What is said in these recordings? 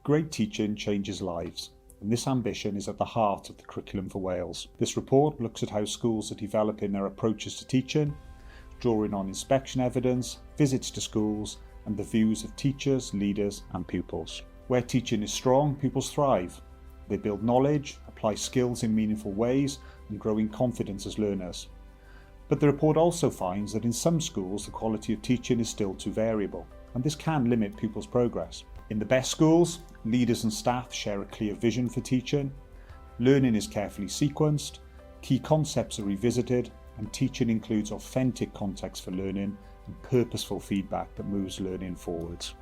Great teaching changes lives, and this ambition is at the heart of the Curriculum for Wales. This report looks at how schools are developing their approaches to teaching, drawing on inspection evidence, visits to schools, and the views of teachers, leaders and pupils. Where teaching is strong, pupils thrive. They build knowledge, apply skills in meaningful ways, and grow in confidence as learners. But the report also finds that in some schools the quality of teaching is still too variable, and this can limit pupils' progress. In the best schools, leaders and staff share a clear vision for teaching, learning is carefully sequenced, key concepts are revisited, and teaching includes authentic context for learning and purposeful feedback that moves learning forwards.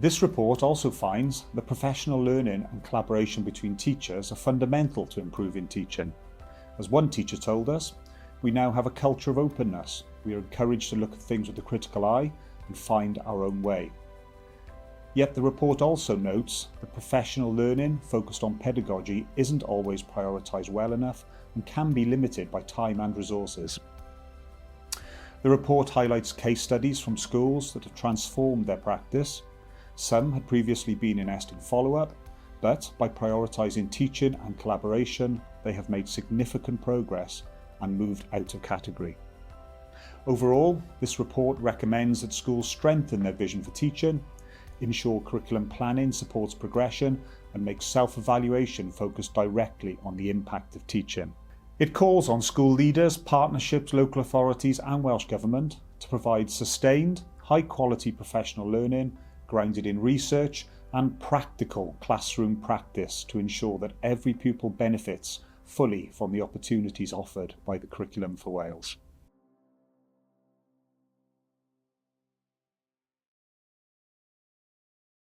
This report also finds that professional learning and collaboration between teachers are fundamental to improving teaching. As one teacher told us, we now have a culture of openness. We are encouraged to look at things with a critical eye and find our own way. Yet the report also notes that professional learning focused on pedagogy isn't always prioritised well enough and can be limited by time and resources. The report highlights case studies from schools that have transformed their practice. Some had previously been in Estyn follow-up, but by prioritising teaching and collaboration, they have made significant progress and moved out of category. Overall, this report recommends that schools strengthen their vision for teaching, ensure curriculum planning supports progression, and make self-evaluation focused directly on the impact of teaching. It calls on school leaders, partnerships, local authorities and Welsh Government to provide sustained, high-quality professional learning grounded in research and practical classroom practice to ensure that every pupil benefits fully from the opportunities offered by the Curriculum for Wales.